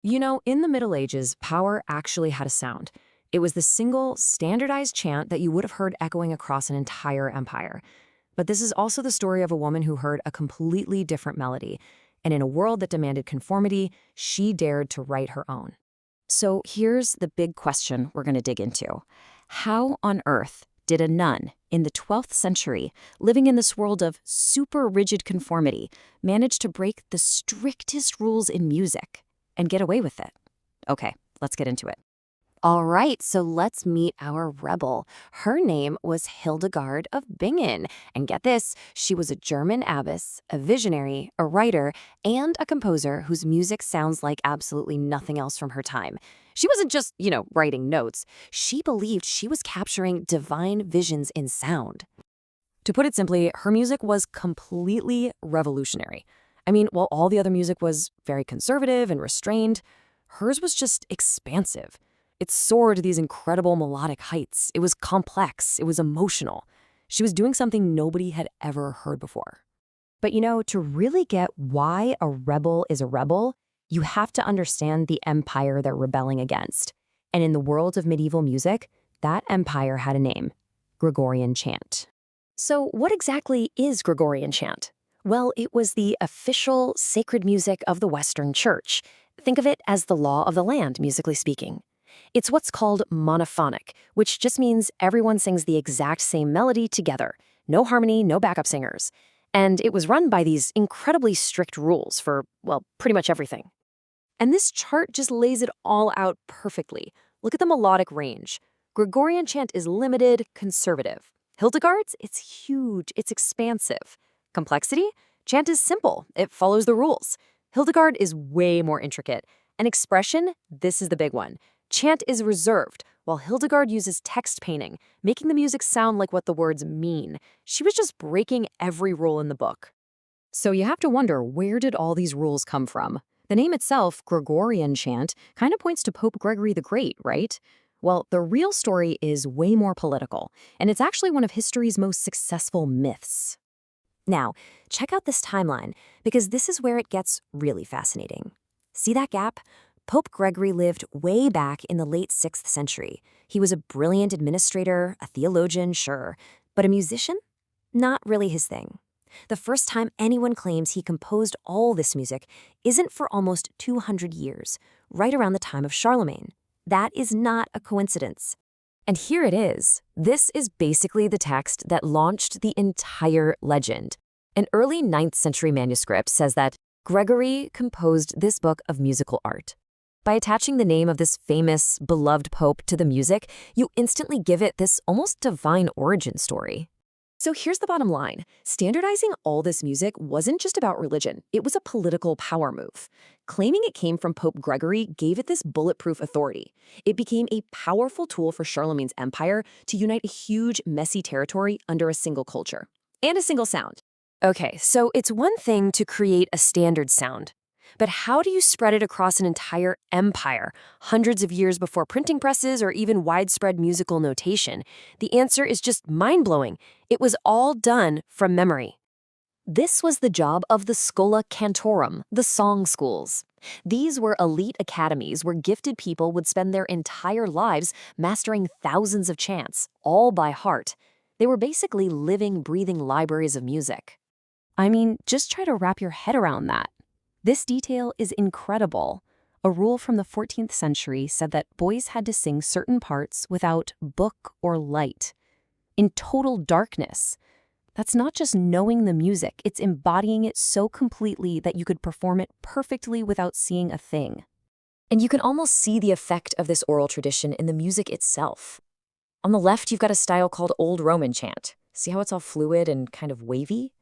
You know, in the Middle Ages, power actually had a sound. It was the single, standardized chant that you would have heard echoing across an entire empire. But this is also the story of a woman who heard a completely different melody. And in a world that demanded conformity, she dared to write her own. So here's the big question we're going to dig into. How on earth did a nun in the 12th century, living in this world of super rigid conformity, manage to break the strictest rules in music and get away with it? Okay, let's get into it. All right, so let's meet our rebel. Her name was Hildegard of Bingen. And get this, she was a German abbess, a visionary, a writer, and a composer whose music sounds like absolutely nothing else from her time. She wasn't just, writing notes. She believed she was capturing divine visions in sound. To put it simply, her music was completely revolutionary. I mean, while all the other music was very conservative and restrained, hers was just expansive. It soared to these incredible melodic heights. It was complex. It was emotional. She was doing something nobody had ever heard before. But to really get why a rebel is a rebel, you have to understand the empire they're rebelling against. And in the world of medieval music, that empire had a name: Gregorian Chant. So what exactly is Gregorian Chant? Well, it was the official sacred music of the Western Church. Think of it as the law of the land, musically speaking. It's what's called monophonic, which just means everyone sings the exact same melody together. No harmony, no backup singers. And it was run by these incredibly strict rules for, well, pretty much everything. And this chart just lays it all out perfectly. Look at the melodic range. Gregorian chant is limited, conservative. Hildegard's, it's huge, it's expansive. Complexity? Chant is simple, it follows the rules. Hildegard is way more intricate. And expression? This is the big one. Chant is reserved, while Hildegard uses text painting, making the music sound like what the words mean. She was just breaking every rule in the book. So you have to wonder, where did all these rules come from? The name itself, Gregorian Chant, kind of points to Pope Gregory the Great, right? Well, the real story is way more political, and it's actually one of history's most successful myths. Now, check out this timeline, because this is where it gets really fascinating. See that gap? Pope Gregory lived way back in the late 6th century. He was a brilliant administrator, a theologian, sure, but a musician? Not really his thing. The first time anyone claims he composed all this music isn't for almost 200 years, right around the time of Charlemagne. That is not a coincidence. And here it is. This is basically the text that launched the entire legend. An early 9th century manuscript says that Gregory composed this book of musical art. By attaching the name of this famous, beloved pope to the music, you instantly give it this almost divine origin story. So here's the bottom line. Standardizing all this music wasn't just about religion. It was a political power move. Claiming it came from Pope Gregory gave it this bulletproof authority. It became a powerful tool for Charlemagne's empire to unite a huge, messy territory under a single culture and a single sound. Okay, so it's one thing to create a standard sound. But how do you spread it across an entire empire, hundreds of years before printing presses or even widespread musical notation? The answer is just mind-blowing. It was all done from memory. This was the job of the Schola Cantorum, the song schools. These were elite academies where gifted people would spend their entire lives mastering thousands of chants, all by heart. They were basically living, breathing libraries of music. I mean, just try to wrap your head around that. This detail is incredible. A rule from the 14th century said that boys had to sing certain parts without book or light, in total darkness. That's not just knowing the music, it's embodying it so completely that you could perform it perfectly without seeing a thing. And you can almost see the effect of this oral tradition in the music itself. On the left, you've got a style called Old Roman chant. See how it's all fluid and kind of wavy?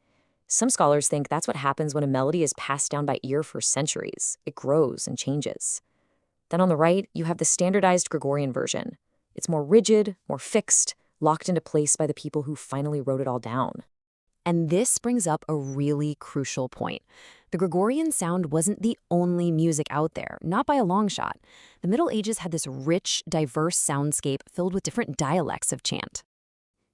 Some scholars think that's what happens when a melody is passed down by ear for centuries. It grows and changes. Then on the right, you have the standardized Gregorian version. It's more rigid, more fixed, locked into place by the people who finally wrote it all down. And this brings up a really crucial point. The Gregorian sound wasn't the only music out there, not by a long shot. The Middle Ages had this rich, diverse soundscape filled with different dialects of chant.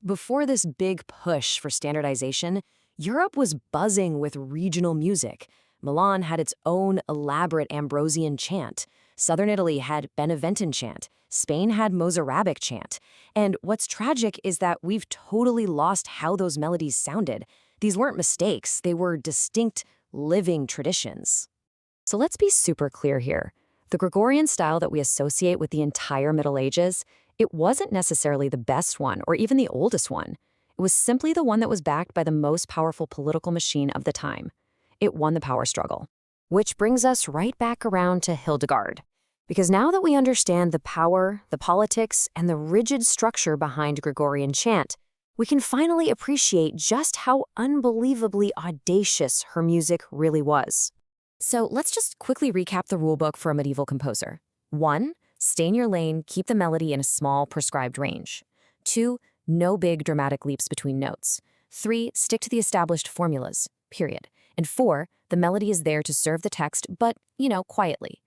Before this big push for standardization, Europe was buzzing with regional music. Milan had its own elaborate Ambrosian chant. Southern Italy had Beneventan chant. Spain had Mozarabic chant. And what's tragic is that we've totally lost how those melodies sounded. These weren't mistakes, they were distinct, living traditions. So let's be super clear here. The Gregorian style that we associate with the entire Middle Ages, it wasn't necessarily the best one or even the oldest one. It was simply the one that was backed by the most powerful political machine of the time. It won the power struggle. Which brings us right back around to Hildegard. Because now that we understand the power, the politics, and the rigid structure behind Gregorian chant, we can finally appreciate just how unbelievably audacious her music really was. So let's just quickly recap the rulebook for a medieval composer. 1. Stay in your lane, keep the melody in a small, prescribed range. 2. No big dramatic leaps between notes. 3. Stick to the established formulas, period. And 4. The melody is there to serve the text, but, quietly.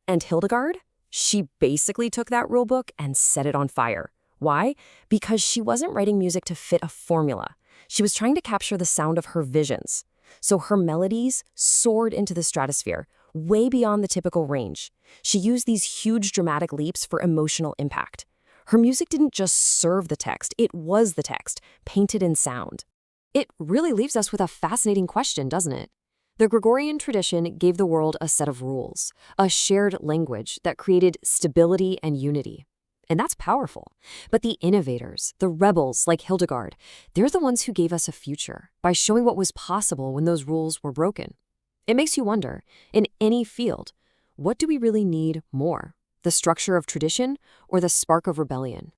And Hildegard? She basically took that rulebook and set it on fire. Why? Because she wasn't writing music to fit a formula. She was trying to capture the sound of her visions. So her melodies soared into the stratosphere, way beyond the typical range. She used these huge dramatic leaps for emotional impact. Her music didn't just serve the text, it was the text, painted in sound. It really leaves us with a fascinating question, doesn't it? The Gregorian tradition gave the world a set of rules, a shared language that created stability and unity. And that's powerful. But the innovators, the rebels like Hildegard, they're the ones who gave us a future by showing what was possible when those rules were broken. It makes you wonder, in any field, what do we really need more? The structure of tradition or the spark of rebellion?